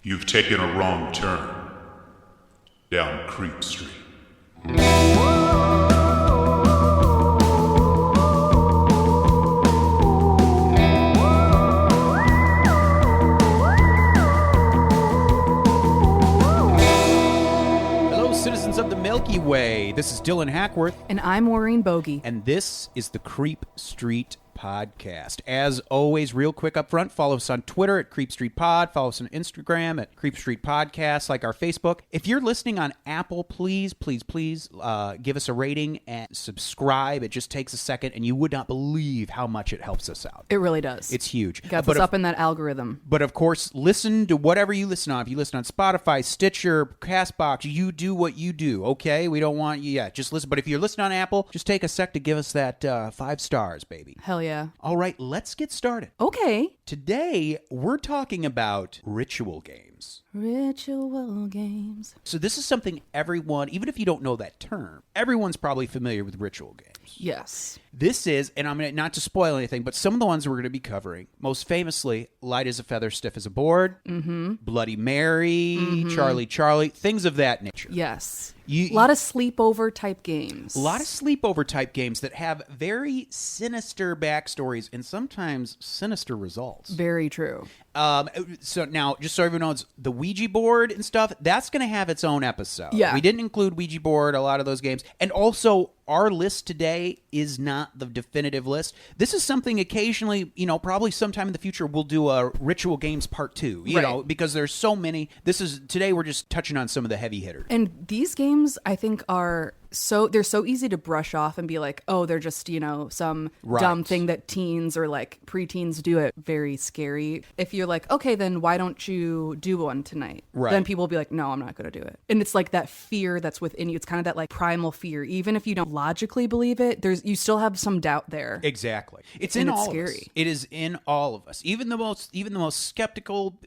You've taken a wrong turn down Creep Street. Hello, citizens of the Milky Way. This is Dylan Hackworth. And I'm Maureen Bogey. And this is the Creep Street Podcast. As always, real quick up front, follow us on Twitter at Creep Street Pod. Follow us on Instagram at Creep Street Podcast, like our Facebook. If you're listening on Apple, please give us a rating and subscribe. It just takes a second, and you would not believe how much it helps us out. It really does. It's huge. Gets us up in that algorithm. But of course, listen to whatever you listen on. If you listen on Spotify, Stitcher, CastBox, you do what you do, okay? We don't want you yet. Just listen. But if you're listening on Apple, just take a sec to give us that 5 stars, baby. Hell yeah. All right, let's get started. Okay. Today, we're talking about ritual games. Ritual games. So this is something everyone, even if you don't know that term, everyone's probably familiar with ritual games. Yes. This is, and I'm going to, not to spoil anything, but some of the ones we're going to be covering, most famously, Light as a Feather, Stiff as a Board, Bloody Mary, Charlie, things of that nature. Yes. A lot of sleepover type games. A lot of sleepover type games that have very sinister backstories and sometimes sinister results. Very true. So now, just so everyone knows, the Ouija board and stuff, that's going to have its own episode. Yeah. We didn't include Ouija board, a lot of those games. And also, our list today is not the definitive list. This is something occasionally, probably sometime in the future, we'll do a Ritual Games Part 2, you know, because there's so many. Today we're just touching on some of the heavy hitters. And these games, I think, they're so easy to brush off and be like, oh, they're just, some dumb thing that teens or like preteens do. It very scary. If you're like, okay, then why don't you do one tonight? Right. Then people will be like, no, I'm not going to do it. And it's like that fear that's within you. It's kind of that like primal fear. Even if you don't logically believe it, you still have some doubt there. Exactly. It's in all scary. of us. It is in all of us. Even the most skeptical,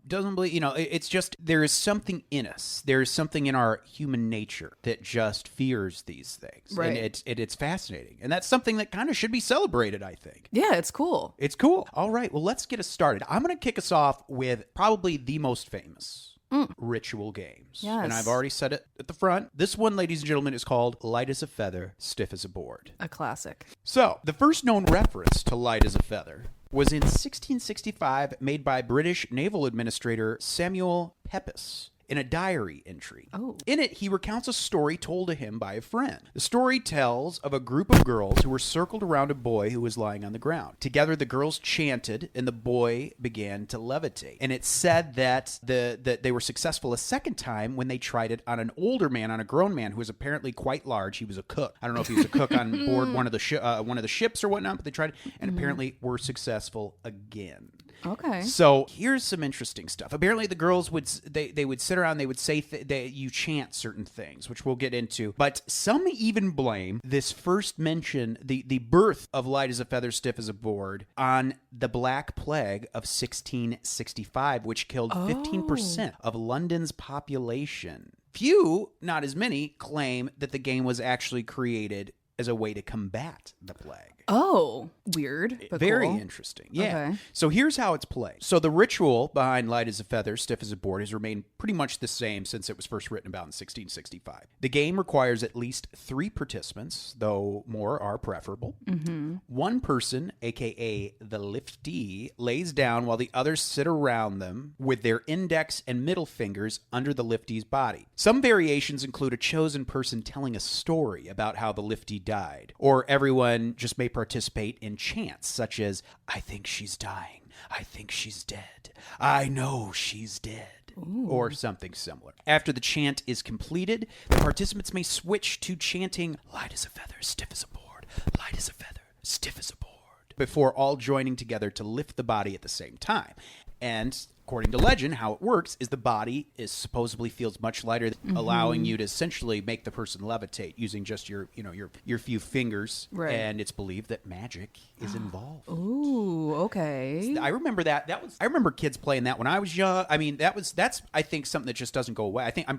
doesn't believe, it's just, there is something in us. There is something in our human nature that just fears these things. Right. And it's fascinating. And that's something that kind of should be celebrated, I think. Yeah, it's cool. It's cool. All right. Well, let's get us started. I'm going to kick us off with probably the most famous ritual games. Yes. And I've already said it at the front. This one, ladies and gentlemen, is called Light as a Feather, Stiff as a Board. A classic. So, the first known reference to Light as a Feather was in 1665, made by British Naval Administrator Samuel Pepys in a diary entry. Oh. In it, he recounts a story told to him by a friend. The story tells of a group of girls who were circled around a boy who was lying on the ground. Together, the girls chanted, and the boy began to levitate. And it's said that they were successful a second time when they tried it on an older man, on a grown man who was apparently quite large. He was a cook. I don't know if he was a cook on board one of the ships or whatnot, but they tried it, and apparently were successful again. Okay. So here's some interesting stuff. Apparently, the girls would sit around. They would say you chant certain things, which we'll get into. But some even blame this first mention, the birth of Light as a Feather, Stiff as a Board, on the Black Plague of 1665, which killed 15% of London's population. Few, not as many, claim that the game was actually created as a way to combat the plague. Oh, weird. But Very cool. interesting. Yeah. Okay. So here's how it's played. So the ritual behind Light as a Feather, Stiff as a Board has remained pretty much the same since it was first written about in 1665. The game requires at least 3 participants, though more are preferable. One person, aka the liftee, lays down while the others sit around them with their index and middle fingers under the liftee's body. Some variations include a chosen person telling a story about how the liftee died, or everyone just may participate in chants such as, I think she's dying, I think she's dead, I know she's dead. Ooh. Or something similar. After the chant is completed, the participants may switch to chanting Light as a Feather, Stiff as a Board, Light as a Feather, Stiff as a Board, before all joining together to lift the body at the same time. And according to legend, how it works is the body supposedly feels much lighter, allowing you to essentially make the person levitate using just your few fingers. Right. And it's believed that magic is involved. Ooh, okay. I remember that. I remember kids playing that when I was young. I mean, that's I think something that just doesn't go away. I think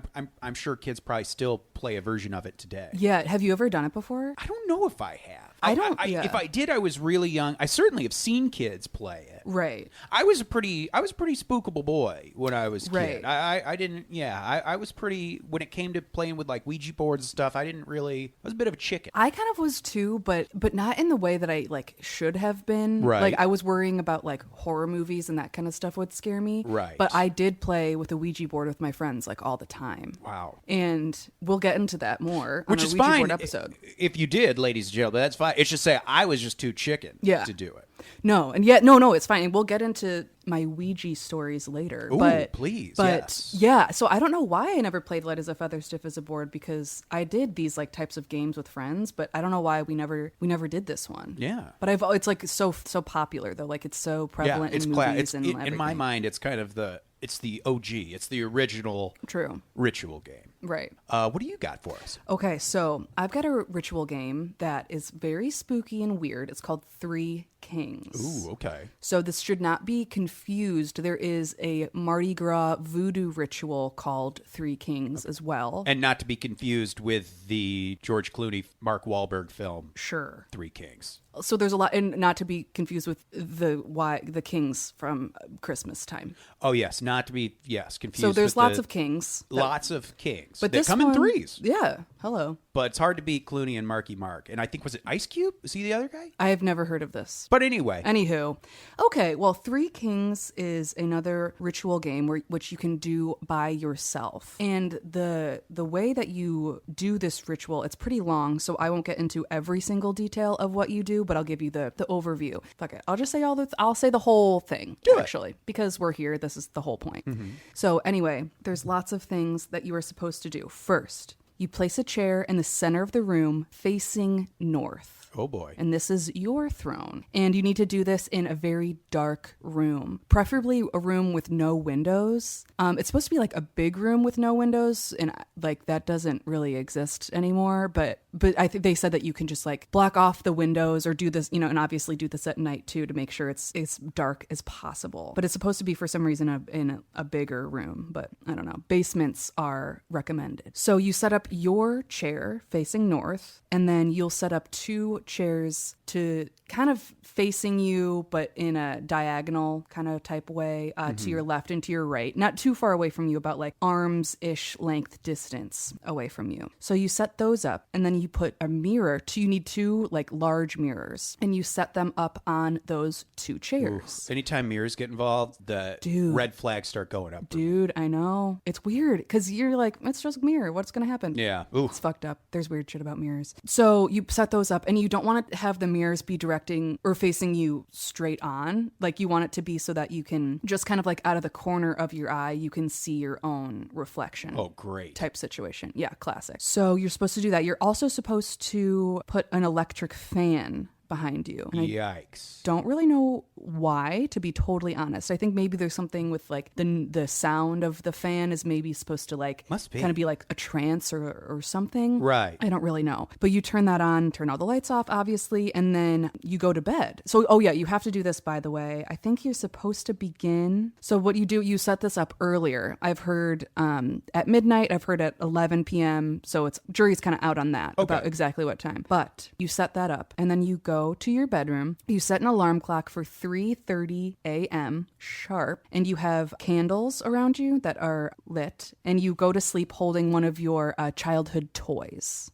I'm sure kids probably still play a version of it today. Yeah. Have you ever done it before? I don't know if I have. I don't. If I did, I was really young. I certainly have seen kids play it. Right. I was pretty spooky spookable boy when I was a kid. Right. I didn't, I was pretty, when it came to playing with like Ouija boards and stuff, I was a bit of a chicken. I kind of was too, but not in the way that I like should have been. Right. Like I was worrying about like horror movies and that kind of stuff would scare me. Right. But I did play with a Ouija board with my friends like all the time. Wow. And we'll get into that more Which on is a Ouija fine board episode. if you did, ladies and gentlemen. That's fine. It's just say I was just too chicken to do it. No, and yet no, it's fine. And we'll get into my Ouija stories later. Ooh, but please, but yes. yeah, so I don't know why I never played Light as a Feather, Stiff as a Board, because I did these like types of games with friends, but I don't know why we never did this one. Yeah. But it's like so popular though. Like it's so prevalent in movies and in my mind, it's kind of it's the OG. It's the original True. ritual game. Right. What do you got for us? Okay, so I've got a ritual game that is very spooky and weird. It's called Three Kings. Ooh, okay. So this should not be confused. There is a Mardi Gras voodoo ritual called Three Kings as well. And not to be confused with the George Clooney, Mark Wahlberg film, Sure. Three Kings. So there's a lot, and not to be confused with the kings from Christmas time. Oh, yes. Not to be, confused. So there's with lots of kings. Lots of kings. But that this come one, in threes. Yeah. Hello. But it's hard to beat Clooney and Marky Mark. And I think, was it Ice Cube? Is he the other guy? I have never heard of this. But anyway. Anywho, okay, well, Three Kings is another ritual game which you can do by yourself. And the way that you do this ritual, it's pretty long, so I won't get into every single detail of what you do, but I'll give you the overview. Fuck it. I'll just say I'll say the whole thing, actually, because we're here. This is the whole point. Mm-hmm. So anyway, there's lots of things that you are supposed to do. First, you place a chair in the center of the room facing north. Oh boy. And this is your throne. And you need to do this in a very dark room, preferably a room with no windows. It's supposed to be like a big room with no windows, and like that doesn't really exist anymore. But I think they said that you can just like block off the windows or do this, and obviously do this at night too to make sure it's as dark as possible. But it's supposed to be for some reason in a bigger room. But I don't know. Basements are recommended. So you set up your chair facing north, and then you'll set up two chairs to kind of facing you, but in a diagonal kind of type way, to your left and to your right, not too far away from you, about like arms-ish length distance away from you. So you set those up, and then you put a mirror. You need two like large mirrors, and you set them up on those two chairs. Ooh. Anytime mirrors get involved, the red flags start going up. Dude, I know. It's weird because you're like, it's just a mirror. What's going to happen? Yeah. Ooh. It's fucked up. There's weird shit about mirrors. So you set those up, and you don't want to have the mirrors be directing or facing you straight on. Like you want it to be so that you can just kind of like out of the corner of your eye, you can see your own reflection. Oh, great. Type situation. Yeah, classic. So you're supposed to do that. You're also supposed to put an electric fan behind you. And Yikes. don't really know why, to be totally honest. I think maybe there's something with like the sound of the fan is maybe supposed to like must be kind of be like a trance or something. Right. I don't really know. But you turn that on, turn all the lights off, obviously, and then you go to bed. So, oh yeah, you have to do this, by the way. I think you're supposed to begin. So what you do, you set this up earlier. I've heard at midnight, I've heard at 11 p.m. So it's jury's kind of out on that about exactly what time. But you set that up, and then you go to your bedroom. You set an alarm clock for 3:30 a.m. sharp, and you have candles around you that are lit, and you go to sleep holding one of your childhood toys.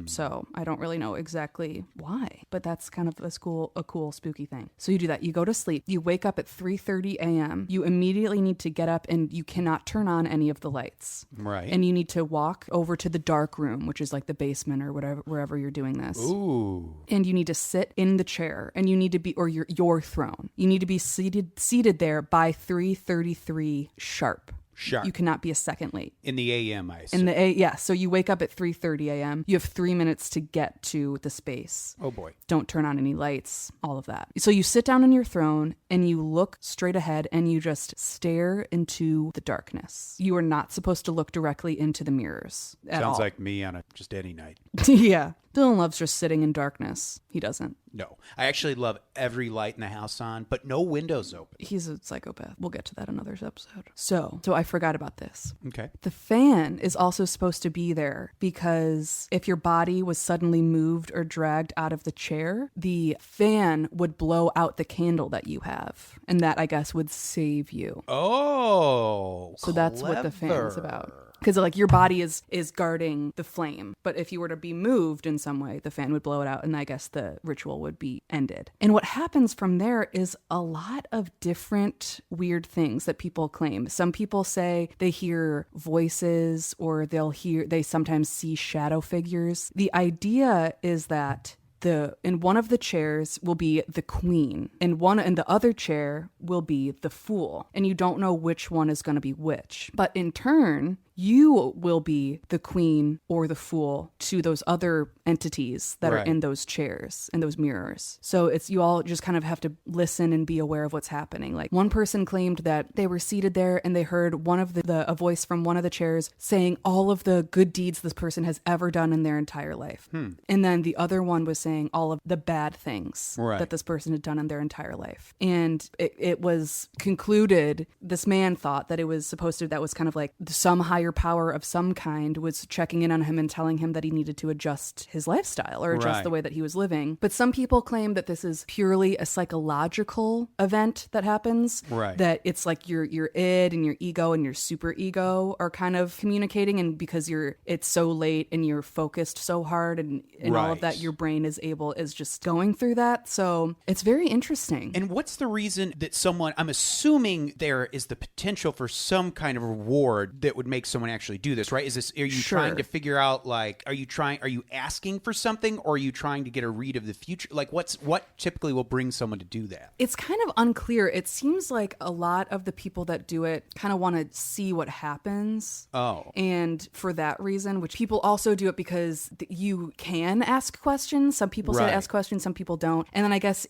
So I don't really know exactly why, but that's kind of a cool spooky thing. So you do that. You go to sleep. You wake up at 3:30 a.m. You immediately need to get up, and you cannot turn on any of the lights. Right. And you need to walk over to the dark room, which is like the basement or whatever, wherever you're doing this. Ooh. And you need to sit in the chair, and you need to be, or your throne. You need to be seated there by 3:33 sharp. Sharp. You cannot be a second late. In the a.m., I assume. Yeah. So you wake up at 3:30 a.m. You have 3 minutes to get to the space. Oh boy. Don't turn on any lights, all of that. So you sit down on your throne, and you look straight ahead, and you just stare into the darkness. You are not supposed to look directly into the mirrors at Sounds all. like me on just any night. Yeah. Dylan loves just sitting in darkness. He doesn't. No. I actually love every light in the house on, but no windows open. He's a psychopath. We'll get to that in another episode. So I forgot about this. Okay. The fan is also supposed to be there because if your body was suddenly moved or dragged out of the chair, the fan would blow out the candle that you have. And that, I guess, would save you. Oh, so that's what the fan's about. Because like your body is guarding the flame, but if you were to be moved in some way, the fan would blow it out, and I guess the ritual would be ended. And what happens from there is a lot of different weird things that people claim. Some people say they hear voices, or they sometimes see shadow figures. The idea is that in one of the chairs will be the queen, and the other chair will be the fool, and you don't know which one is going to be which. But in turn, you will be the queen or the fool to those other entities that are in those chairs, in those mirrors. So you all just kind of have to listen and be aware of what's happening. Like one person claimed that they were seated there and they heard a voice from one of the chairs saying all of the good deeds this person has ever done in their entire life. And then the other one was saying all of the bad things that this person had done in their entire life. And it was concluded, this man thought that that was kind of like some higher power of some kind was checking in on him and telling him that he needed to adjust his lifestyle or adjust the way that he was living. But some people claim that this is purely a psychological event that happens. Right. That it's like your id and your ego and your super ego are kind of communicating, and because it's so late and you're focused so hard and all of that, your brain is just going through that. So it's very interesting. And what's the reason that I'm assuming there is the potential for some kind of reward that would make someone actually do this, right? Are you trying to figure out, like, are you asking for something, or are you trying to get a read of the future? Like, what typically will bring someone to do that? It's kind of unclear. It seems like a lot of the people that do it kind of want to see what happens. Oh. And for that reason, which people also do it because you can ask questions. Some people say to ask questions, some people don't. And then I guess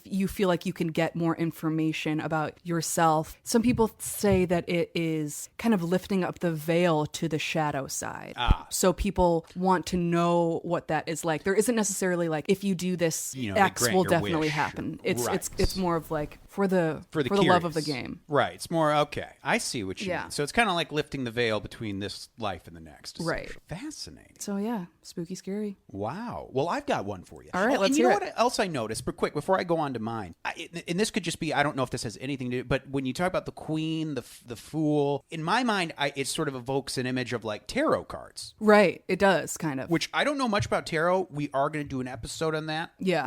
you feel like you can get more information about yourself. Some people say that it is kind of lifting up the veil to the shadow side. So people want to know what that is like. There isn't necessarily like, if you do this, X will definitely happen. It's more of like for the love of the game. Right. It's more, okay, I see what you mean. So it's kind of like lifting the veil between this life and the next. Right. Fascinating. So yeah, spooky, scary. Wow. Well, I've got one for you. All right, let's hear it. You know what else I noticed, but quick, before I go on to mine, and this could just be, I don't know if this has anything to do, but when you talk about the queen, the fool, in my mind, it sort of evokes an image of like tarot cards. Right. It does, kind of. Which I don't know much about tarot. We are going to do an episode on that. Yeah.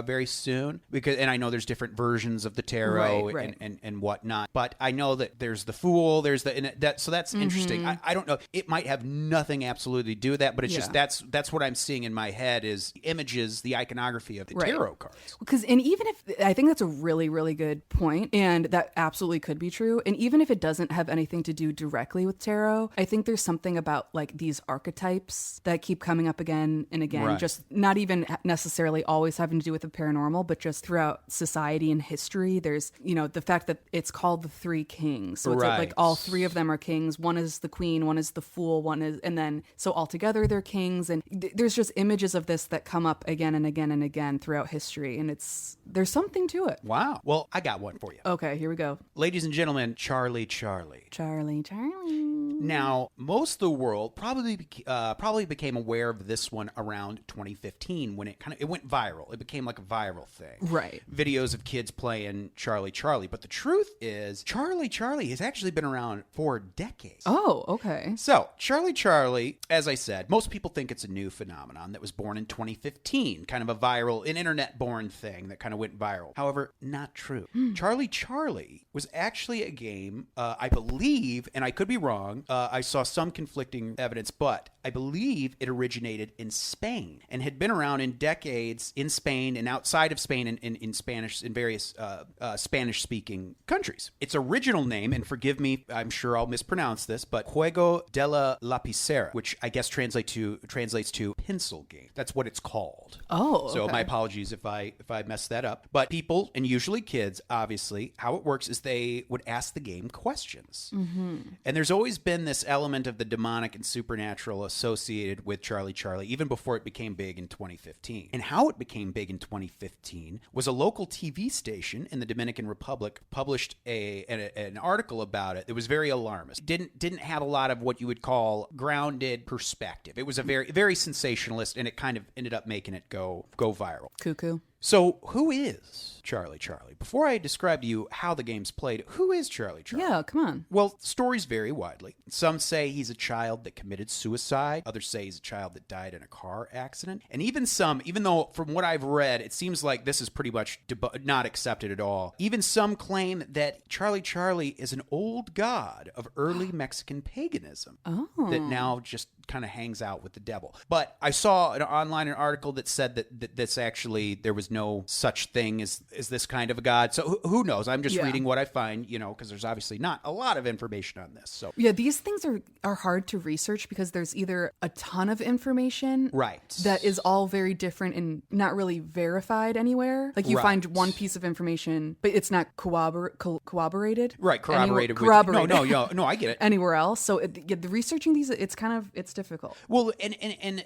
Very soon. And I know there's different versions of the tarot and whatnot. But I know that there's the fool, so that's interesting. I don't know. It might have nothing absolutely to do with that, but it's just that's what I'm seeing in my head is the images, the iconography of the tarot cards. And even if, I think that's a really, really good point, and that absolutely could be true. And even if it doesn't have anything to do directly with tarot, I think there's something about like these archetypes that keep coming up again and again, just not even necessarily always having to do with the paranormal, but just throughout society and history. There's, the fact that it's called the Three Kings. So it's like all three of them are kings. One is the queen, one is the fool, and then so all together they're kings. And there's just images of this that come up again and again and again throughout history. And there's something to it. Wow. Well, I got one for you. Okay, here we go. Ladies and gentlemen, Charlie. Now, most of the world probably became aware of this one around 2015 when it went viral. It became like a viral thing. Right. Videos of kids playing Charlie. But the truth is, Charlie has actually been around for decades. Oh, okay. So, Charlie, as I said, most people think it's a new phenomenon that was born in 2015, kind of an internet-born thing that kind of went viral. However, not true. Charlie was actually a game, I believe, and I could be wrong, I saw some conflicting evidence, but I believe it originated in Spain and had been around in decades in Spain and outside of Spain in Spanish, in various Spanish-speaking countries. Its original name, and forgive me, I'm sure I'll mispronounce this, but Juego de la Lapicera, which I guess translates to pencil game. That's what it's called. Oh, okay. So my apologies if I messed that up. But people, and usually kids, obviously, how it works is they would ask the game questions. Mm-hmm. And there's always been been this element of the demonic and supernatural associated with Charlie Charlie even before it became big in 2015. And how it became big in 2015 was a local TV station in the Dominican Republic published an article about it that was very alarmist. Didn't have a lot of what you would call grounded perspective. It was a very sensationalist, and it kind of ended up making it go viral. Cuckoo. So, who is Charlie Charlie? Before I describe to you how the game's played, who is Charlie Charlie? Yeah, come on. Well, stories vary widely. Some say he's a child that committed suicide. Others say he's a child that died in a car accident. And even though from what I've read, it seems like this is pretty much not accepted at all. Even some claim that Charlie Charlie is an old god of early Mexican paganism that now just kind of hangs out with the devil. But I saw online an article that said that this actually, there was no such thing as this kind of a god. So who knows? I'm just reading what I find, because there's obviously not a lot of information on this. So yeah, these things are hard to research because there's either a ton of information that is all very different and not really verified anywhere. Like you find one piece of information, but it's not corroborated. Right, corroborated. No, I get it. Anywhere else. So the researching these, it's difficult. Well, and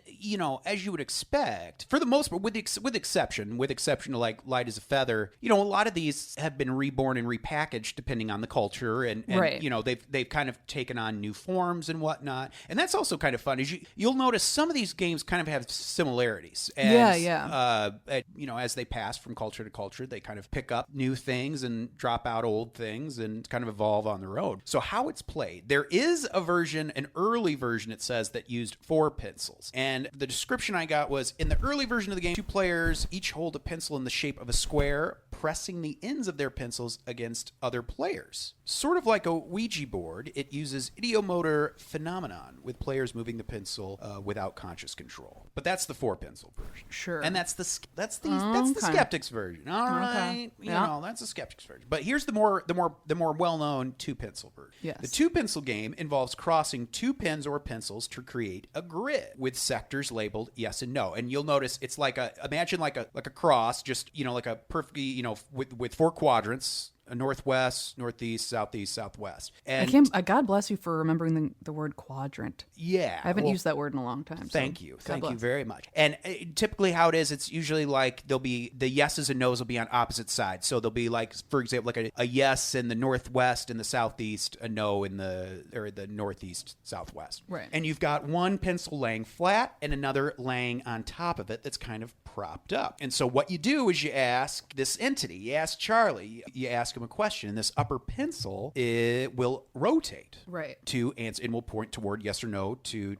as you would expect, for the most part, with exception to like Light as a Feather, a lot of these have been reborn and repackaged depending on the culture, and they've kind of taken on new forms and whatnot. And that's also kind of fun. You'll notice some of these games kind of have similarities. As they pass from culture to culture, they kind of pick up new things and drop out old things and kind of evolve on their own. So how it's played, there is an early version, it says, that used 4 pencils. And the description I got was, in the early version of the game, 2 players each hold a pencil in the shape of a square, pressing the ends of their pencils against other players. Sort of like a Ouija board, it uses ideomotor phenomenon, with players moving the pencil without conscious control. But that's the 4-pencil version. Sure. And that's the skeptics version. All right. That's the skeptics version. But here's the more well-known 2-pencil version. Yes. The 2-pencil game involves crossing 2 pens or pencils to create a grid with sectors labeled yes and no. And you'll notice it's imagine like a cross, just like a perfectly, with 4 quadrants. A northwest, northeast, southeast, southwest. And God bless you for remembering the word quadrant. Yeah. I haven't used that word in a long time. Thank you. Thank you very much. And typically how it is, it's usually like there'll be the yeses and nos will be on opposite sides. So there'll be like, for example, like a yes in the northwest and the southeast, a no in the northeast, southwest. Right. And you've got one pencil laying flat and another laying on top of it that's kind of propped up. And so what you do is you ask this entity, you ask Charlie, you ask him a question, and this upper pencil, it will rotate to answer, and will point toward yes or no to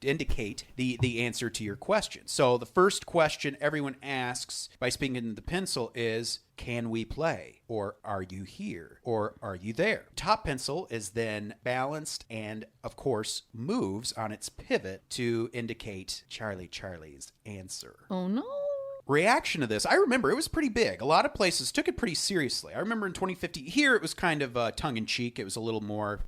indicate the answer to your question. So the first question everyone asks by speaking into the pencil is, can we play? Or are you here? Or are you there? Top pencil is then balanced and, of course, moves on its pivot to indicate Charlie's answer. Oh, no. Reaction to this, I remember it was pretty big. A lot of places took it pretty seriously. I remember in 2015, here it was kind of tongue-in-cheek. It was a little more,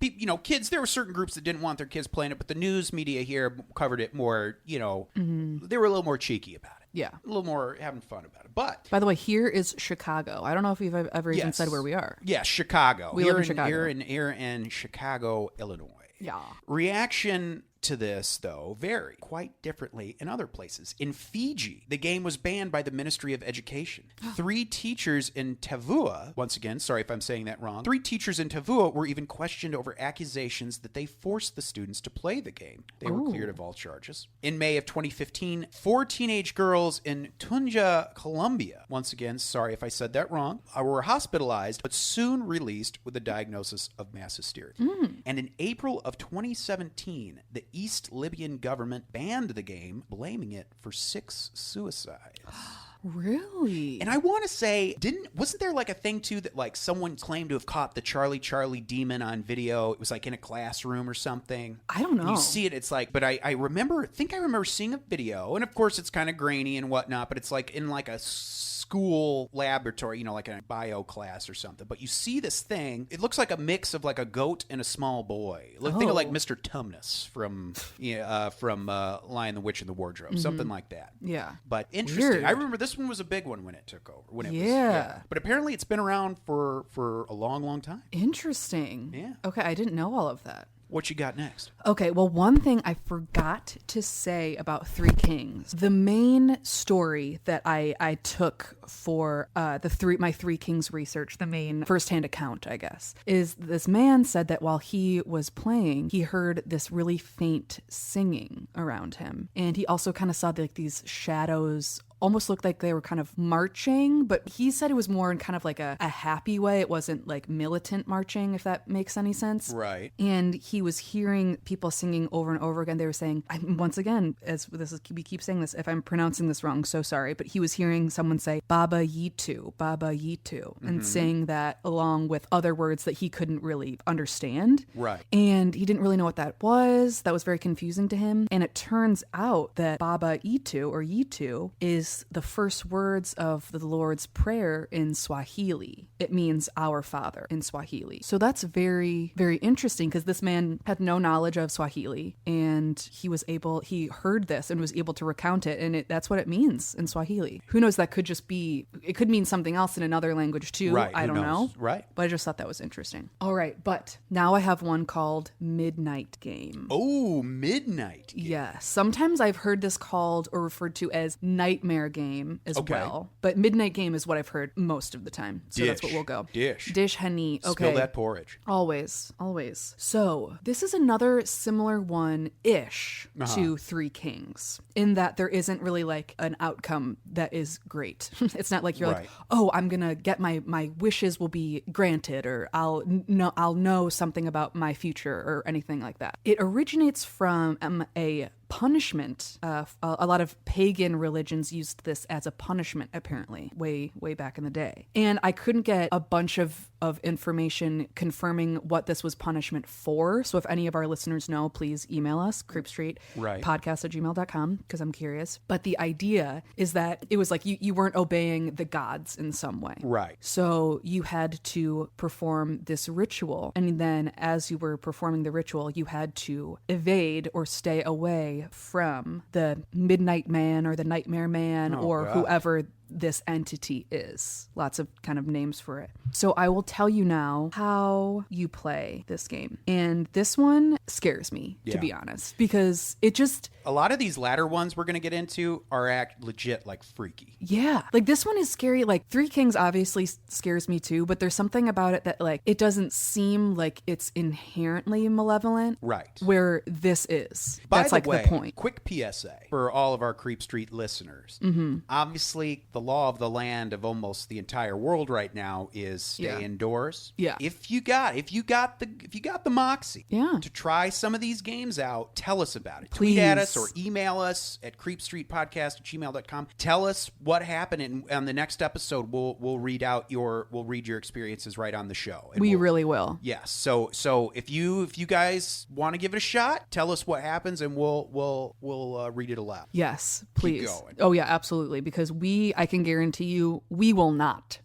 kids, there were certain groups that didn't want their kids playing it, but the news media here covered it more, they were a little more cheeky about it. Yeah. A little more having fun about it. But by the way, here is Chicago. I don't know if you've ever even said where we are. Yeah, Chicago. We live in Chicago. Here in Chicago, Illinois. Yeah. Reaction to this, though, vary quite differently in other places. In Fiji, the game was banned by the Ministry of Education. 3 teachers in Tavua, once again, sorry if I'm saying that wrong, 3 teachers in Tavua were even questioned over accusations that they forced the students to play the game. They were cleared of all charges. In May of 2015, 4 teenage girls in Tunja, Colombia, once again, sorry if I said that wrong, were hospitalized, but soon released with a diagnosis of mass hysteria. And in April of 2017, the East Libyan government banned the game, blaming it for 6 suicides. Really? And I want to say, wasn't there like a thing too that like someone claimed to have caught the Charlie Charlie demon on video? It was like in a classroom or something. I don't know. And you see it, it's like, but I remember seeing a video, and of course it's kind of grainy and whatnot, but it's like in like a school laboratory, like in a bio class or something. But you see this thing, it looks like a mix of like a goat and a small boy. Think of like Mr. Tumnus from Lion, the Witch, and the Wardrobe, something like that. Yeah. But interesting. Weird. I remember this one was a big one when it took over. Yeah. But apparently it's been around for a long, long time. Interesting. Yeah. Okay, I didn't know all of that. What you got next? Okay, well, one thing I forgot to say about Three Kings, the main story that I took for my Three Kings research, the main firsthand account, I guess, is this man said that while he was playing, he heard this really faint singing around him, and he also kind of saw like these shadows almost looked like they were kind of marching, but he said it was more in kind of like a happy way. It wasn't like militant marching, if that makes any sense. Right. And he was hearing people singing over and over again. They were saying, once again, we keep saying this, if I'm pronouncing this wrong, so sorry, but he was hearing someone say, Baba Yitu, and sing that along with other words that he couldn't really understand. Right. And he didn't really know what that was. That was very confusing to him. And it turns out that Baba Yitu is the first words of the Lord's Prayer in Swahili. It means our Father in Swahili. So that's very, very interesting because this man had no knowledge of Swahili, and he heard this and was able to recount it, and that's what it means in Swahili. Who knows, it could mean something else in another language too. Right. I don't know. Right. But I just thought that was interesting. All right, but now I have one called Midnight Game. Oh, Midnight Game. Yeah. Sometimes I've heard this called or referred to as Nightmare Game as well. But Midnight Game is what I've heard most of the time. So that's what we'll go. Dish honey. Okay. Spill that porridge. Always. So this is another similar one-ish to Three Kings in that there isn't really like an outcome that is great. It's not like you're like, oh, I'm going to get my wishes will be granted, or I'll know something about my future or anything like that. It originates from a punishment. A lot of pagan religions used this as a punishment, apparently, way back in the day. And I couldn't get a bunch of information confirming what this was punishment for. So if any of our listeners know, please email us, creepstreetpodcast@gmail.com, because I'm curious. But the idea is that it was like you weren't obeying the gods in some way. Right. So you had to perform this ritual. And then as you were performing the ritual, you had to evade or stay away from the Midnight Man or the Nightmare Man whoever this entity is. Lots of kind of names for it. So I will tell you now how you play this game. And this one scares me, to be honest, because it just... A lot of these latter ones we're going to get into are legit like freaky. Yeah. Like this one is scary. Like Three Kings obviously scares me too, but there's something about it that like it doesn't seem like it's inherently malevolent. Right. Where this is. That's like the point. Quick PSA for all of our Creep Street listeners. Obviously, the law of the land of almost the entire world right now is stay indoors. Yeah. If you got the moxie to try some of these games out, tell us about it. Please. Tweet at us or email us at creepstreetpodcast@gmail.com. Tell us what happened, and on the next episode we'll read your experiences right on the show. And we really will. Yes. So if you guys want to give it a shot, tell us what happens, and we'll read it aloud. Yes, please. Keep going. Oh yeah, absolutely. Because I can guarantee you, we will not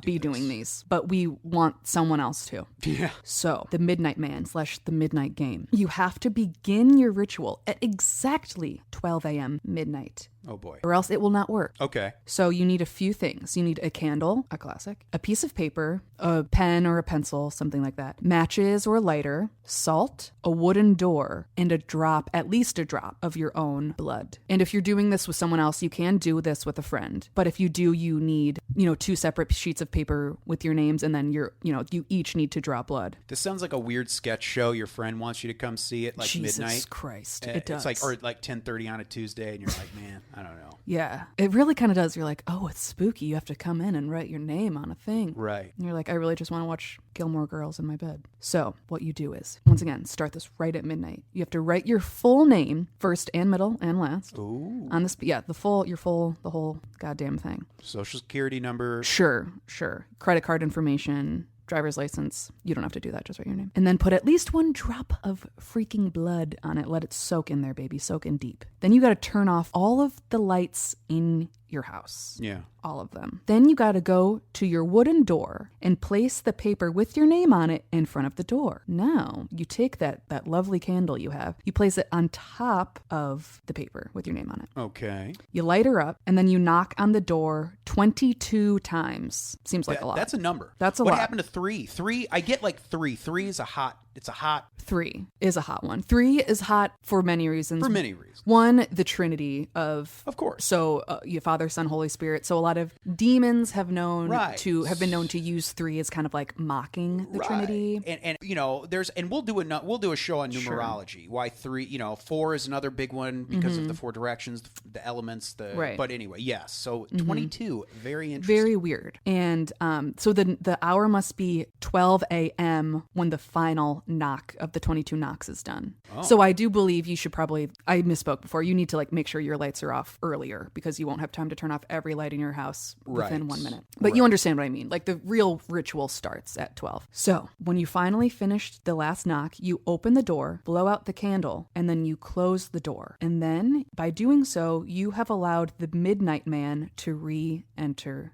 be doing these, but we want someone else to. Yeah. So the Midnight Man / the Midnight Game. You have to begin your ritual at exactly 12 a.m. midnight. Oh boy. Or else it will not work. Okay. So you need a few things. You need a candle, a classic, a piece of paper, a pen or a pencil, something like that, matches or a lighter, salt, a wooden door, and at least a drop of your own blood. And if you're doing this with someone else, you can do this with a friend. But if you do, you need, 2 separate sheets of paper with your names, and then you each need to draw blood. This sounds like a weird sketch show your friend wants you to come see at Jesus midnight. Jesus Christ. It does. It's like 10:30 on a Tuesday, and you're like, man, I don't know. Yeah, it really kind of does. You're like, oh, it's spooky. You have to come in and write your name on a thing. Right. And you're like, I really just want to watch Gilmore Girls in my bed. So what you do is, once again, start this right at midnight. You have to write your full name, first and middle and last. Ooh. On this, the whole goddamn thing. Social security number. Sure. Credit card information. Driver's license. You don't have to do that. Just write your name. And then put at least 1 drop of freaking blood on it. Let it soak in there, baby. Soak in deep. Then you got to turn off all of the lights in your house. Yeah. All of them. Then you got to go to your wooden door and place the paper with your name on it in front of the door. Now, you take that lovely candle you have, you place it on top of the paper with your name on it. Okay. You light her up, and then you knock on the door 22 times. Seems like a lot. That's a number. That's a lot. What happened to 3? 3, I get like 3. 3 is a hot It's a hot. 3 is a hot one. 3 is hot for many reasons. For many reasons. One, the Trinity of course. So your Father, Son, Holy Spirit. So a lot of demons have been known to use 3 as kind of like mocking the Trinity. And we'll do a show on numerology. Sure. Why 3? 4 is another big one because of the 4 directions, the elements. But anyway, yes. So 22, very interesting. Very weird. And so the hour must be 12 a.m. when the final knock of the 22 knocks is done. Oh. So I do believe you should probably, I misspoke before, you need to like make sure your lights are off earlier because you won't have time to turn off every light in your house within 1 minute. But you understand what I mean. Like the real ritual starts at 12. So when you finally finished the last knock, you open the door, blow out the candle, and then you close the door. And then by doing so, you have allowed the Midnight Man to re-enter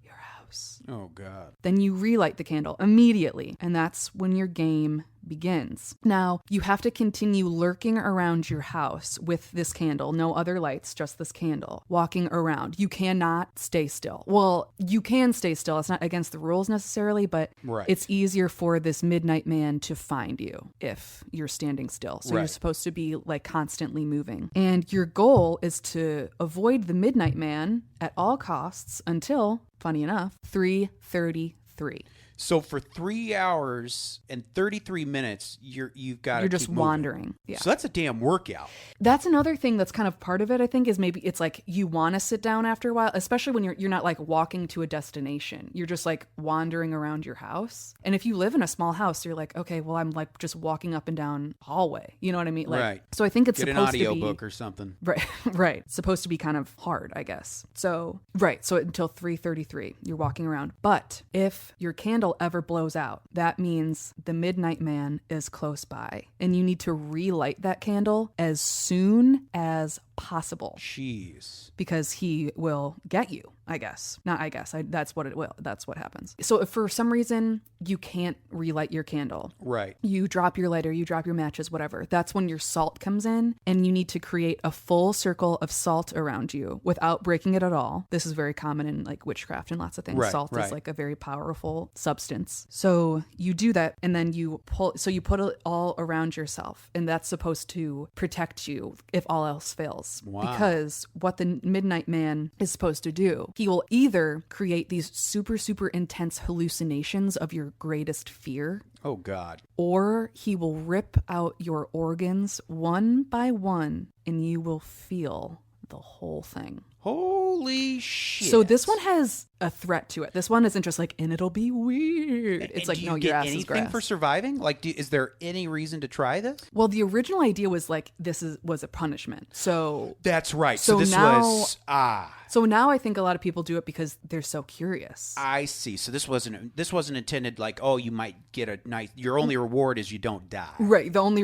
your house. Oh, God. Then you relight the candle immediately, and that's when your game begins. Now, you have to continue lurking around your house with this candle, no other lights, just this candle, walking around. You cannot stay still. Well, you can stay still. It's not against the rules necessarily, but it's easier for this Midnight Man to find you if you're standing still. So you're supposed to be like constantly moving. And your goal is to avoid the Midnight Man at all costs until, funny enough, 3:33. So for 3 hours and 33 minutes, you've got to You're just wandering. Yeah. So that's a damn workout. That's another thing that's kind of part of it, I think, is maybe it's like you want to sit down after a while, especially when you're not like walking to a destination. You're just like wandering around your house. And if you live in a small house, you're like, okay, well, I'm like just walking up and down hallway. You know what I mean? Like, so I think it's supposed to be... Get an audiobook or something. Right. It's supposed to be kind of hard, I guess. So until 3:33, you're walking around. But if your candle ever blows out, that means the Midnight Man is close by and you need to relight that candle as soon as possible. Jeez. Because he will get you, I guess. Not I guess. That's what it will. That's what happens. So if for some reason you can't relight your candle, you drop your lighter, you drop your matches, whatever, that's when your salt comes in and you need to create a full circle of salt around you without breaking it at all. This is very common in like witchcraft and lots of things. Salt is like a very powerful substance. So you do that and then you put it all around yourself, and that's supposed to protect you if all else fails. Wow. Because what the Midnight Man is supposed to do, he will either create these super, super intense hallucinations of your greatest fear. Oh, God. Or he will rip out your organs one by one and you will feel the whole thing. Holy shit. So this one has a threat to it. This one isn't just like, and it'll be weird. It's like, no, your ass is grass. Anything for surviving? Like, is there any reason to try this? Well, the original idea was like, was a punishment. So that's right. So this now, was, So now I think a lot of people do it because they're so curious. I see. So this wasn't intended like, oh, you might get a nice, your only reward is you don't die. Right. The only,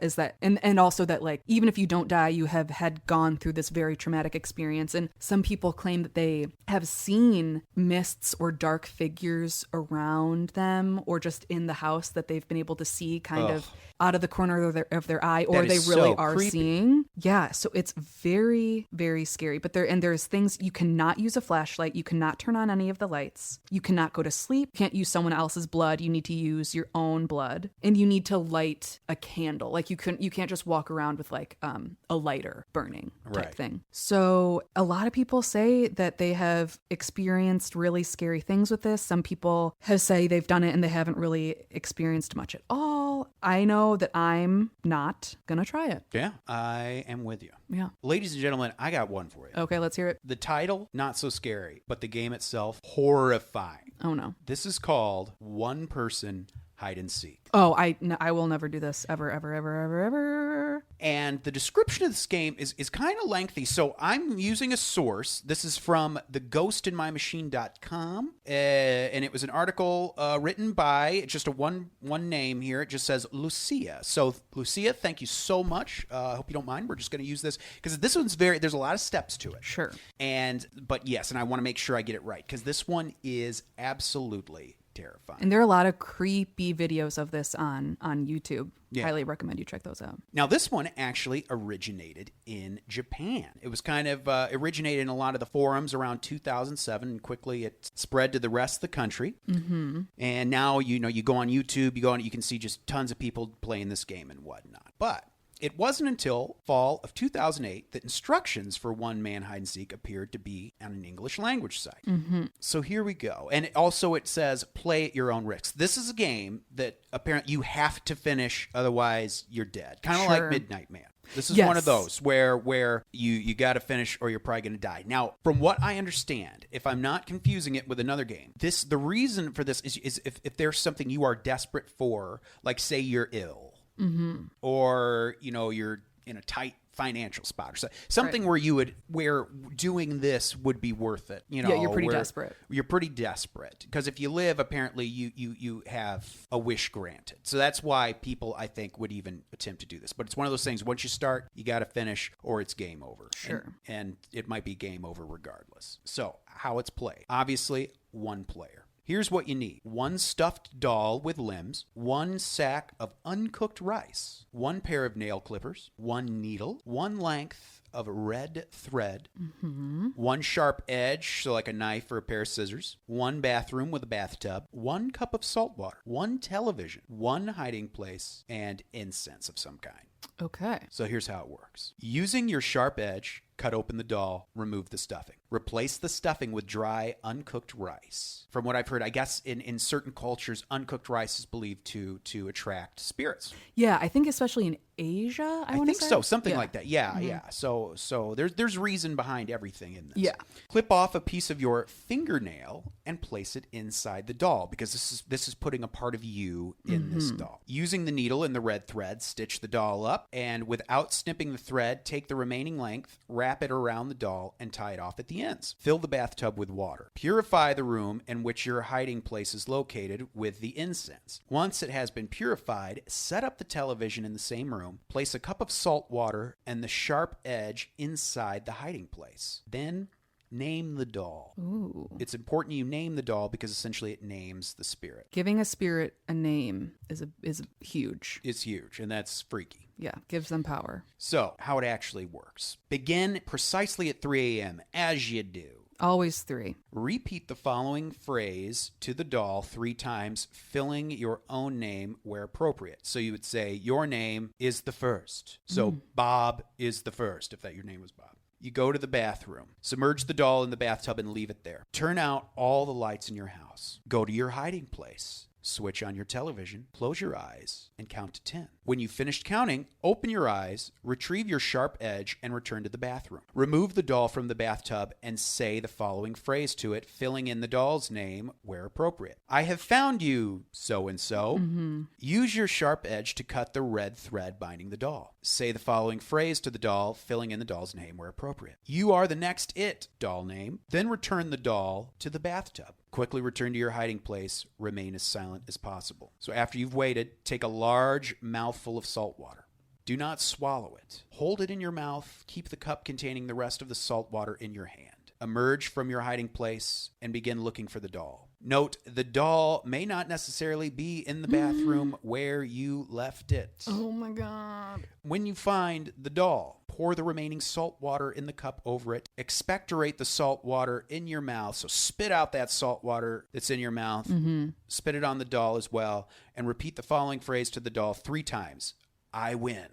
is that, and also that like, even if you don't die, you had gone through this very traumatic experience. And some people claim that they have seen mists or dark figures around them or just in the house that they've been able to see kind of out of the corner of their eye, or they really are creepy. Seeing. Yeah. So it's very, very scary. But there's things, you cannot use a flashlight. You cannot turn on any of the lights. You cannot go to sleep. You can't use someone else's blood. You need to use your own blood, and you need to light a candle. Like you can't just walk around with like a lighter burning type thing. So a lot of people say that they have experienced really scary things with this. Some people have say they've done it and they haven't really experienced much at all. I know that I'm not gonna try it. Yeah, I am with you. Yeah. Ladies and gentlemen, I got one for you. Okay, let's hear it. The title, not so scary, but the game itself, horrifying. Oh no. This is called One Person Hide and Seek. Oh, I will never do this ever, ever, ever, ever, ever. And the description of this game is kind of lengthy, so I'm using a source. This is from theghostiinmymachine.com, and it was an article written by just a one name here. It just says Lucia. So, Lucia, thank you so much. I hope you don't mind. We're just going to use this because this one's there's a lot of steps to it. Sure. But yes, and I want to make sure I get it right because this one is absolutely terrifying. And there are a lot of creepy videos of this on YouTube. Yeah. Highly recommend you check those out. Now, this one actually originated in Japan. It was kind of originated in a lot of the forums around 2007, and quickly it spread to the rest of the country. Mm-hmm. And now, you go on YouTube, you can see just tons of people playing this game and whatnot. But it wasn't until fall of 2008 that instructions for one-man hide-and-seek appeared to be on an English language site. Mm-hmm. So here we go. And it says, play at your own risk. This is a game that apparently you have to finish, otherwise you're dead. Kind of like Midnight Man. This is one of those where you got to finish or you're probably going to die. Now, from what I understand, if I'm not confusing it with another game, the reason for this is if there's something you are desperate for, like say you're ill, mm-hmm. or you're in a tight financial spot or something where doing this would be worth it. You're pretty desperate. You're pretty desperate because if you live, apparently you have a wish granted. So that's why people, I think, would even attempt to do this. But it's one of those things. Once you start, you got to finish, or it's game over. Sure. And it might be game over regardless. So how it's played? Obviously, one player. Here's what you need. 1 stuffed doll with limbs, 1 sack of uncooked rice, 1 pair of nail clippers, 1 needle, 1 length of red thread, mm-hmm. 1 sharp edge, so like a knife or a pair of scissors, 1 bathroom with a bathtub, 1 cup of salt water, 1 television, 1 hiding place, and incense of some kind. Okay. So here's how it works. Using your sharp edge, cut open the doll, remove the stuffing. Replace the stuffing with dry, uncooked rice. From what I've heard, I guess in certain cultures, uncooked rice is believed to attract spirits. Yeah, I think especially in Asia, I think so. Something like that. Yeah, mm-hmm. Yeah. So there's reason behind everything in this. Yeah. Clip off a piece of your fingernail and place it inside the doll because this is putting a part of you in mm-hmm. this doll. Using the needle and the red thread, stitch the doll up, and without snipping the thread, take the remaining length, wrap it around the doll, and tie it off at the ends. Fill the bathtub with water. Purify the room in which your hiding place is located with the incense. Once it has been purified, set up the television in the same room. Place a cup of salt water and the sharp edge inside the hiding place. Then name the doll. Ooh. It's important you name the doll because essentially it names the spirit. Giving a spirit a name is huge. It's huge, and that's freaky. Yeah, gives them power. So, how it actually works. Begin precisely at 3 a.m., as you do. Always 3. Repeat the following phrase to the doll 3 times, filling your own name where appropriate. So you would say, your name is the first. So Bob is the first, if that your name was Bob. You go to the bathroom, submerge the doll in the bathtub and leave it there. Turn out all the lights in your house. Go to your hiding place. Switch on your television, close your eyes, and count to 10. When you've finished counting, open your eyes, retrieve your sharp edge, and return to the bathroom. Remove the doll from the bathtub and say the following phrase to it, filling in the doll's name where appropriate. I have found you, so-and-so. Mm-hmm. Use your sharp edge to cut the red thread binding the doll. Say the following phrase to the doll, filling in the doll's name where appropriate. You are the next it, doll name. Then return the doll to the bathtub. Quickly return to your hiding place. Remain as silent as possible. So after you've waited, take a large mouthful of salt water. Do not swallow it. Hold it in your mouth. Keep the cup containing the rest of the salt water in your hand. Emerge from your hiding place and begin looking for the doll. Note, the doll may not necessarily be in the bathroom where you left it. Oh my God. When you find the doll, pour the remaining salt water in the cup over it. Expectorate the salt water in your mouth. So spit out that salt water that's in your mouth. Mm-hmm. Spit it on the doll as well. And repeat the following phrase to the doll 3 times. I win.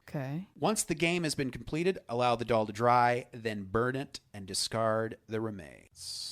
Okay. Once the game has been completed, allow the doll to dry, then burn it and discard the remains.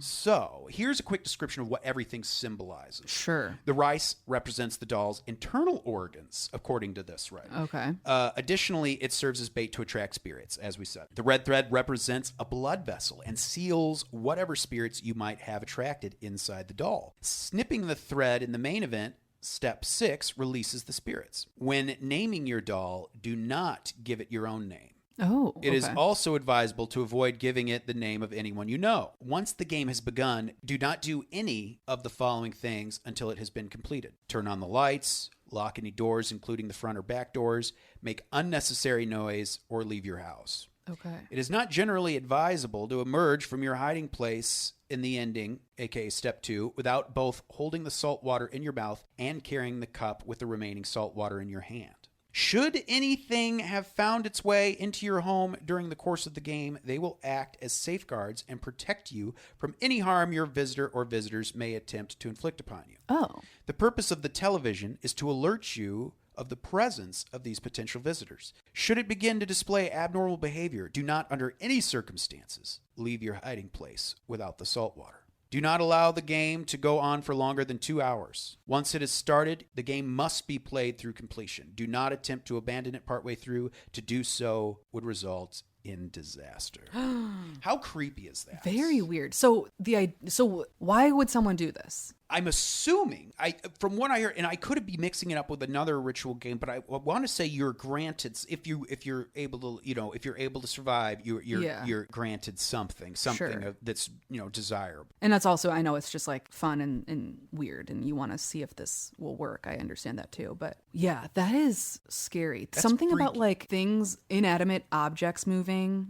So, here's a quick description of what everything symbolizes. Sure. The rice represents the doll's internal organs, according to this, right? Okay. Additionally, it serves as bait to attract spirits, as we said. The red thread represents a blood vessel and seals whatever spirits you might have attracted inside the doll. Snipping the thread in the main event, Step 6 releases the spirits. When naming your doll, do not give it your own name. Oh, It is also advisable to avoid giving it the name of anyone you know. Once the game has begun, do not do any of the following things until it has been completed. Turn on the lights, lock any doors, including the front or back doors, make unnecessary noise, or leave your house. Okay. It is not generally advisable to emerge from your hiding place in the ending, aka step 2, without both holding the salt water in your mouth and carrying the cup with the remaining salt water in your hand. Should anything have found its way into your home during the course of the game, they will act as safeguards and protect you from any harm your visitor or visitors may attempt to inflict upon you. Oh. The purpose of the television is to alert you of the presence of these potential visitors. Should it begin to display abnormal behavior, do not under any circumstances leave your hiding place without the salt water. Do not allow the game to go on for longer than 2 hours. Once it is started, the game must be played through completion. Do not attempt to abandon it partway through. To do so would result in disaster. How creepy is that? Very weird. So why would someone do this? I'm assuming, from what I heard, and I could be mixing it up with another ritual game, but I want to say you're granted, if you're able to survive, you're granted something Sure. that's desirable. And that's also, I know it's just like fun and weird, and you want to see if this will work. I understand that too. But yeah, that is scary. That's Something about freaky. like things, inanimate objects moving,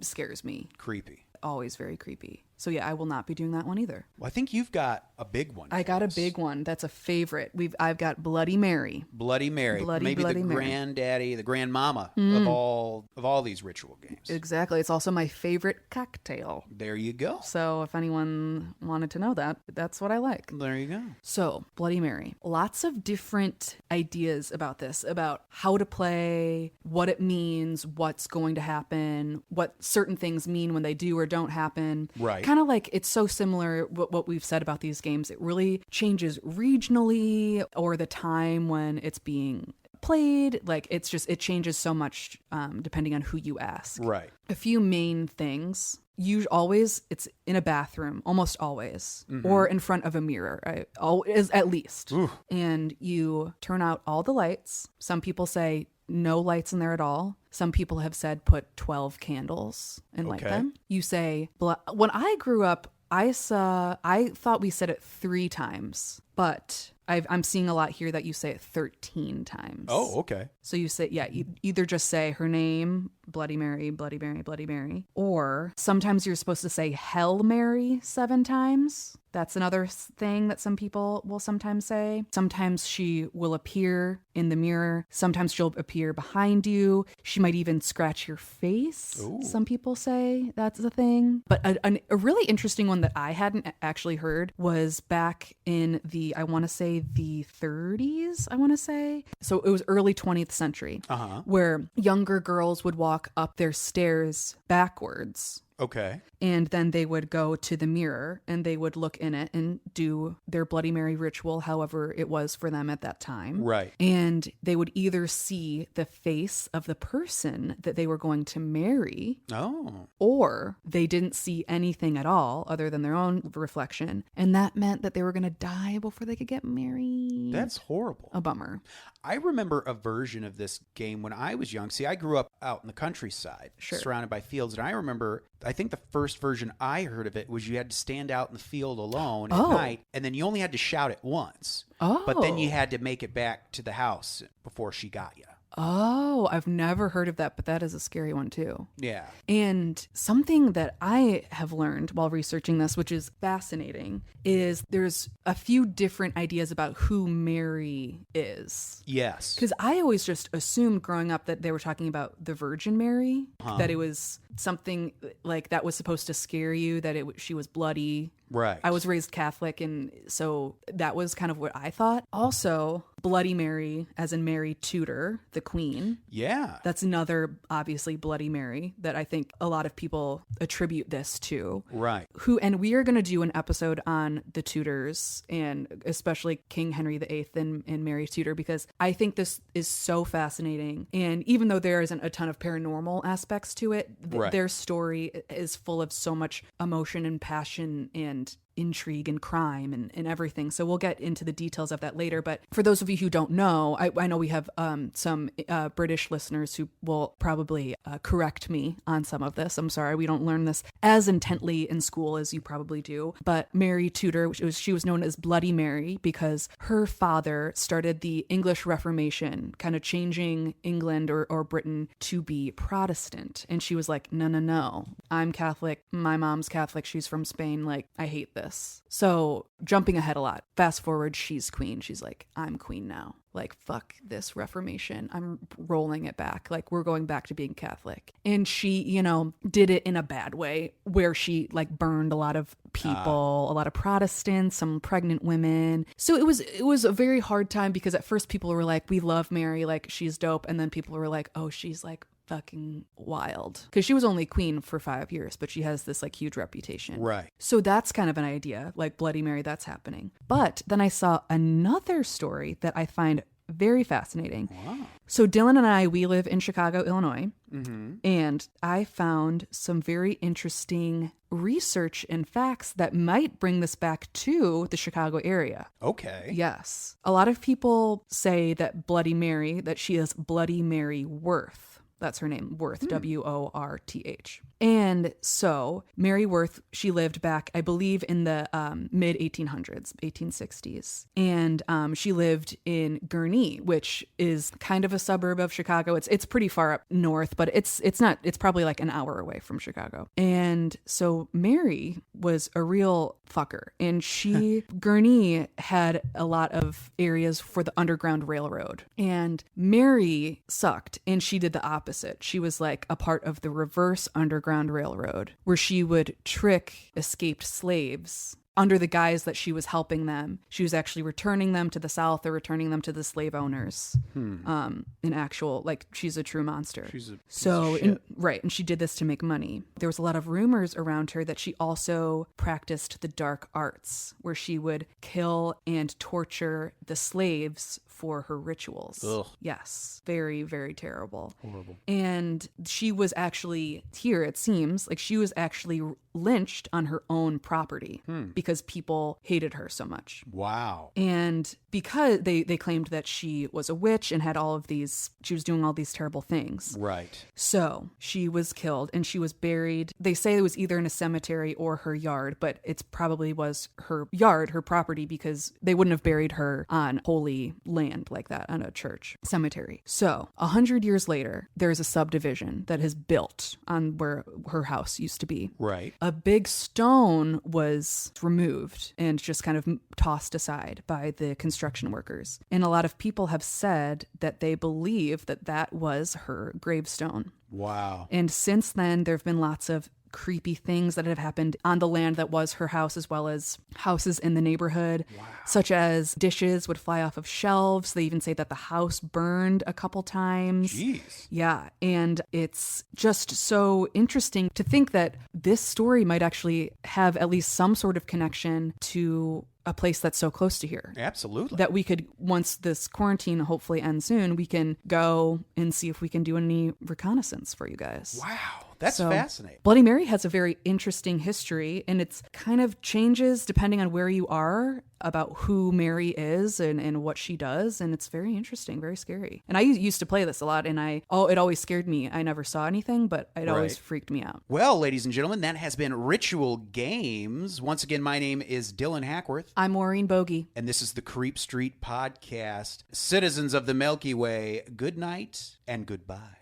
scares me. Creepy. Always very creepy. So yeah, I will not be doing that one either. Well, I think you've got a big one. I got a big one. That's a favorite. I've got Bloody Mary. Bloody Mary. Maybe Bloody the Mary. granddaddy, the grandmama of all these ritual games. Exactly. It's also my favorite cocktail. There you go. So if anyone wanted to know that, that's what I like. There you go. So, Bloody Mary. Lots of different ideas about this, about how to play, what it means, what's going to happen, what certain things mean when they do or don't happen. Right. Kind of like it's so similar what we've said about these games. It really changes regionally or the time when it's being played. Like it changes so much depending on who you ask. Right. A few main things. Always it's in a bathroom, almost always, or in front of a mirror, at least. Ooh. And you turn out all the lights. Some people say no lights in there at all. Some people have said put 12 candles and light them. You say, when I grew up, I thought we said it 3 times, but I'm seeing a lot here that you say it 13 times. Oh, okay. So you say, either just say her name, Bloody Mary, Bloody Mary, Bloody Mary, or sometimes you're supposed to say Hail Mary 7 times. That's another thing that some people will sometimes say. Sometimes she will appear in the mirror. Sometimes she'll appear behind you. She might even scratch your face. Ooh. Some people say that's the thing. But a really interesting one that I hadn't actually heard was back in I want to say the 30s, So it was early 20th century, where younger girls would walk up their stairs backwards. Okay. And then they would go to the mirror and they would look in it and do their Bloody Mary ritual, however it was for them at that time. Right. And they would either see the face of the person that they were going to marry, or they didn't see anything at all other than their own reflection. And that meant that they were going to die before they could get married. That's horrible. A bummer. I remember a version of this game when I was young. See, I grew up out in the countryside, surrounded by fields. And I remember, I think the first version I heard of it was you had to stand out in the field alone at night, and then you only had to shout it once. But then you had to make it back to the house before she got you. Oh, I've never heard of that, but that is a scary one too. Yeah. And something that I have learned while researching this, which is fascinating, is there's a few different ideas about who Mary is. Yes. Because I always just assumed growing up that they were talking about the Virgin Mary, that it was something like that was supposed to scare you, that she was bloody. Right. I was raised Catholic, and so that was kind of what I thought. Also, Bloody Mary, as in Mary Tudor, the Queen. Yeah. That's another, obviously, Bloody Mary that I think a lot of people attribute this to. Right. And we are going to do an episode on the Tudors, and especially King Henry VIII and Mary Tudor, because I think this is so fascinating. And even though there isn't a ton of paranormal aspects to it, their story is full of so much emotion and passion and intrigue and crime and everything. So we'll get into the details of that later. But for those of you who don't know, I know we have some British listeners who will probably correct me on some of this. I'm sorry, we don't learn this as intently in school as you probably do. But Mary Tudor, she was known as Bloody Mary because her father started the English Reformation, kind of changing England or Britain to be Protestant. And she was like, no, I'm Catholic. My mom's Catholic. She's from Spain. Like, I hate this. So jumping ahead a lot, fast forward, she's queen. She's like, I'm queen now. Like, fuck this Reformation. I'm rolling it back. Like, we're going back to being Catholic. And she, did it in a bad way where she like burned a lot of people, a lot of Protestants, some pregnant women. So it was a very hard time because at first people were like, we love Mary, like she's dope. And then people were like, oh, she's like fucking wild. Because she was only queen for 5 years, but she has this like huge reputation. Right. So that's kind of an idea, like Bloody Mary, that's happening. But then I saw another story that I find very fascinating. Wow. So Dylan and I, we live in Chicago, Illinois, Mm-hmm. and I found some very interesting research and facts that might bring this back to the Chicago area. Okay. Yes. A lot of people say that Bloody Mary, that she is Bloody Mary Worth. That's her name, Worth, Worth. And so Mary Worth, she lived back, I believe, in the mid 1800s, 1860s. And she lived in Gurnee, which is kind of a suburb of Chicago. It's pretty far up north, but it's probably like an hour away from Chicago. And so Mary was a real fucker. And Gurnee had a lot of areas for the Underground Railroad. And Mary sucked, and she did the opposite. She was like a part of the reverse Underground Railroad, where she would trick escaped slaves under the guise that she was helping them. She was actually returning them to the South or returning them to the slave owners. In actual, like, she's a true monster. She's a piece of shit. Right. And she did this to make money. There was a lot of rumors around her that she also practiced the dark arts, where she would kill and torture the slaves for her rituals. Ugh. Yes. Very, very terrible. Horrible. And she was actually, here it seems, like she was actually lynched on her own property because people hated her so much. Wow. And because they claimed that she was a witch and had she was doing all these terrible things. Right. So she was killed and she was buried. They say it was either in a cemetery or her yard, but it probably was her yard, her property, because they wouldn't have buried her on holy land like that, on a church cemetery. So 100 years later, there's a subdivision that is built on where her house used to be. Right. A big stone was removed and just kind of tossed aside by the construction workers. And a lot of people have said that they believe that that was her gravestone. Wow. And since then, there have been lots of creepy things that have happened on the land that was her house, as well as houses in the neighborhood, such as dishes would fly off of shelves. They even say that the house burned a couple times. Jeez. Yeah. And it's just so interesting to think that this story might actually have at least some sort of connection to a place that's so close to here. Absolutely. That we could, once this quarantine hopefully ends soon, we can go and see if we can do any reconnaissance for you guys. Wow. That's So, fascinating. Bloody Mary has a very interesting history, and it's kind of changes depending on where you are about who Mary is and what she does. And it's very interesting, very scary. And I used to play this a lot, and it always scared me. I never saw anything, but it always freaked me out. Well, ladies and gentlemen, that has been Ritual Games. Once again, my name is Dylan Hackworth. I'm Maureen Bogey. And this is the Creep Street Podcast. Citizens of the Milky Way, good night and goodbye.